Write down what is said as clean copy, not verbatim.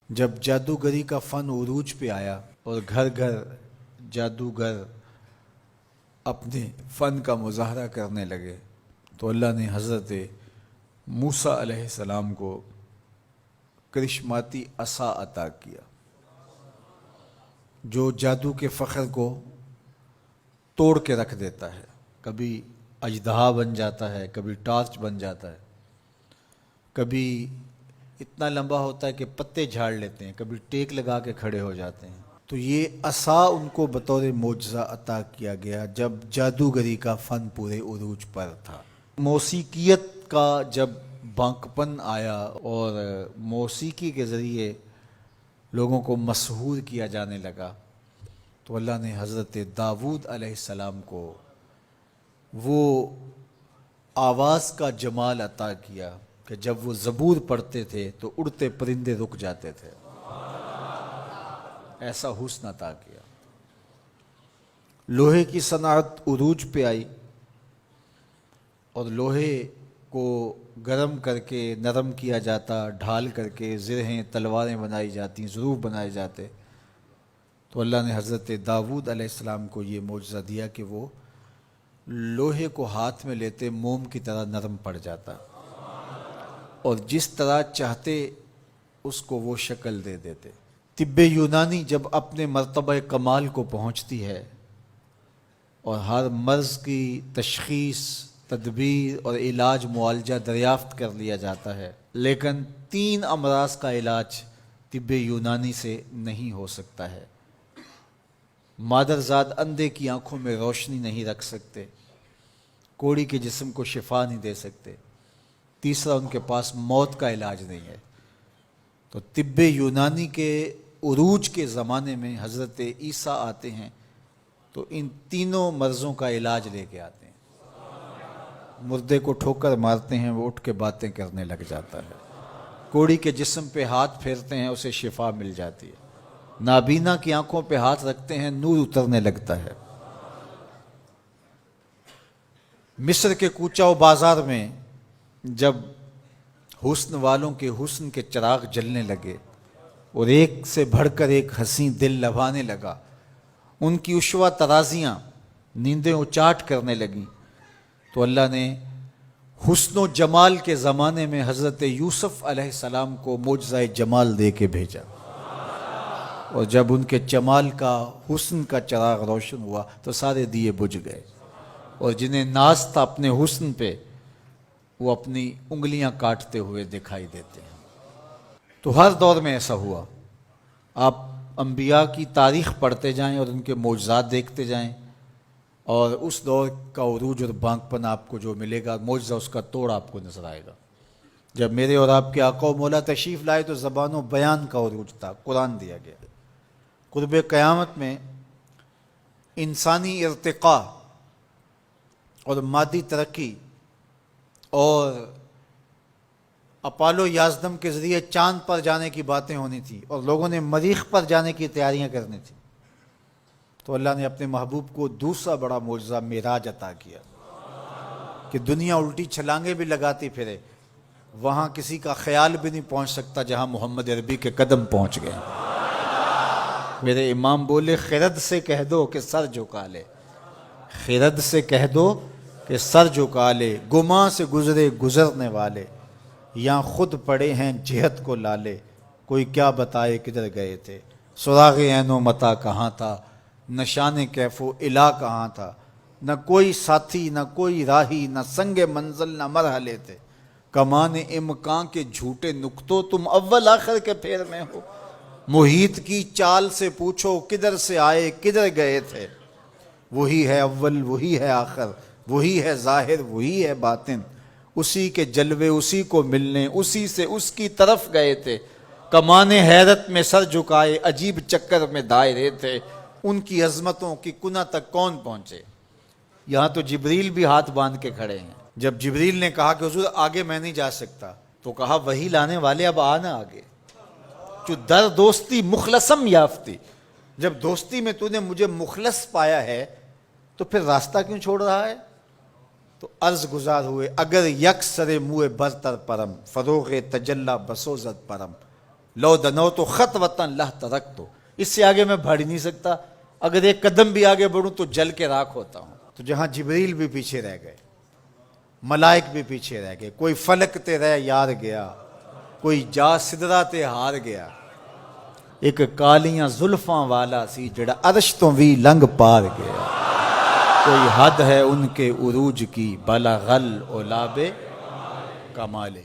جب جادوگری کا فن عروج پہ آیا اور گھر گھر جادوگر اپنے فن کا مظاہرہ کرنے لگے تو اللہ نے حضرت موسیٰ علیہ السلام کو کرشماتی عصا عطا کیا جو جادو کے فخر کو توڑ کے رکھ دیتا ہے. کبھی اژدہا بن جاتا ہے، کبھی ٹارچ بن جاتا ہے، کبھی اتنا لمبا ہوتا ہے کہ پتے جھاڑ لیتے ہیں، کبھی ٹیک لگا کے کھڑے ہو جاتے ہیں. تو یہ عصا ان کو بطور معجزہ عطا کیا گیا جب جادوگری کا فن پورے عروج پر تھا. موسیقیت کا جب بانکپن آیا اور موسیقی کے ذریعے لوگوں کو مسحور کیا جانے لگا تو اللہ نے حضرت داؤد علیہ السلام کو وہ آواز کا جمال عطا کیا کہ جب وہ زبور پڑھتے تھے تو اڑتے پرندے رک جاتے تھے. ایسا حسن عطا کیا. لوہے کی صنعت عروج پہ آئی اور لوہے کو گرم کر کے نرم کیا جاتا، ڈھال کر کے زرہیں تلواریں بنائی جاتی، ظروف بنائے جاتے. تو اللہ نے حضرت داؤد علیہ السلام کو یہ معجزہ دیا کہ وہ لوہے کو ہاتھ میں لیتے موم کی طرح نرم پڑ جاتا اور جس طرح چاہتے اس کو وہ شکل دے دیتے. طب یونانی جب اپنے مرتبہ کمال کو پہنچتی ہے اور ہر مرض کی تشخیص، تدبیر اور علاج معالجہ دریافت کر لیا جاتا ہے، لیکن 3 امراض کا علاج طب یونانی سے نہیں ہو سکتا ہے. مادرزاد اندھے کی آنکھوں میں روشنی نہیں رکھ سکتے، کوڑی کے جسم کو شفا نہیں دے سکتے، تیسرا ان کے پاس موت کا علاج نہیں ہے. تو طب یونانی کے عروج کے زمانے میں حضرت عیسیٰ آتے ہیں تو ان تینوں مرضوں کا علاج لے کے آتے ہیں. مردے کو ٹھوکر مارتے ہیں، وہ اٹھ کے باتیں کرنے لگ جاتا ہے. کوڑی کے جسم پہ ہاتھ پھیرتے ہیں، اسے شفا مل جاتی ہے. نابینا کی آنکھوں پہ ہاتھ رکھتے ہیں، نور اترنے لگتا ہے. مصر کے کوچہ و بازار میں جب حسن والوں کے حسن کے چراغ جلنے لگے اور ایک سے بڑھ کر ایک حسین دل لبھانے لگا، ان کی عشوہ ترازیاں نیندیں اچاٹ کرنے لگیں، تو اللہ نے حسن و جمال کے زمانے میں حضرت یوسف علیہ السلام کو معجزہ جمال دے کے بھیجا. اور جب ان کے جمال کا، حسن کا چراغ روشن ہوا تو سارے دیے بجھ گئے، اور جنہیں ناز تھا اپنے حسن پہ وہ اپنی انگلیاں کاٹتے ہوئے دکھائی دیتے ہیں. تو ہر دور میں ایسا ہوا. آپ انبیاء کی تاریخ پڑھتے جائیں اور ان کے معجزات دیکھتے جائیں، اور اس دور کا عروج اور بانکپن آپ کو جو ملے گا، معجزہ اس کا توڑ آپ کو نظر آئے گا. جب میرے اور آپ کے آقا و مولا تشریف لائے تو زبان و بیان کا عروج تھا، قرآن دیا گیا. قرب قیامت میں انسانی ارتقاء اور مادی ترقی اور اپالو یازدم کے ذریعے چاند پر جانے کی باتیں ہونی تھی اور لوگوں نے مریخ پر جانے کی تیاریاں کرنی تھی. تو اللہ نے اپنے محبوب کو دوسرا بڑا معجزہ معراج عطا کیا کہ دنیا الٹی چھلانگیں بھی لگاتی پھرے، وہاں کسی کا خیال بھی نہیں پہنچ سکتا جہاں محمد عربی کے قدم پہنچ گئے. میرے امام بولے خرد سے کہہ دو کہ سر جھکا لے، خرد سے کہہ دو کہ سر جھکا لے، گماں سے گزرے گزرنے والے، یہاں خود پڑے ہیں جہت کو لالے، کوئی کیا بتائے کدھر گئے تھے، سراغ عین و متا کہاں تھا، نشان کیف و الا کہاں تھا، نہ کوئی ساتھی نہ کوئی راہی، نہ سنگ منزل نہ مرحلے تھے، کمان امکان کے جھوٹے نکتوں تم اول آخر کے پھیر میں ہو، محیط کی چال سے پوچھو کدھر سے آئے کدھر گئے تھے، وہی ہے اول وہی ہے آخر، وہی ہے ظاہر وہی ہے باطن، اسی کے جلوے اسی کو ملنے اسی سے اس کی طرف گئے تھے، کمان حیرت میں سر جھکائے عجیب چکر میں دائرے تھے، ان کی عظمتوں کی کنہ تک کون پہنچے. یہاں تو جبریل بھی ہاتھ باندھ کے کھڑے ہیں. جب جبریل نے کہا کہ حضور آگے میں نہیں جا سکتا تو کہا وہی لانے والے اب آنا آگے، جو در دوستی مخلصم یافتی، جب دوستی میں تو نے مجھے مخلص پایا ہے تو پھر راستہ کیوں چھوڑ رہا ہے. تو عرض گزار ہوئے اگر یک سر موئے برتر پرم، فروغ تجلا بسوزد پرم، لو دنو تو خط وطن لہ ترک تو، اس سے آگے میں بڑھ نہیں سکتا، اگر ایک قدم بھی آگے بڑھوں تو جل کے راکھ ہوتا ہوں۔ تو جہاں جبریل بھی پیچھے رہ گئے، ملائک بھی پیچھے رہ گئے، کوئی فلک تے رہ یار گیا، کوئی جا سدرا تے ہار گیا، ایک کالیاں زلفاں والا سی جڑا عرش تو بھی لنگ پار گیا، کوئی حد ہے ان کے عروج کی بلغ العلا بے کمالے۔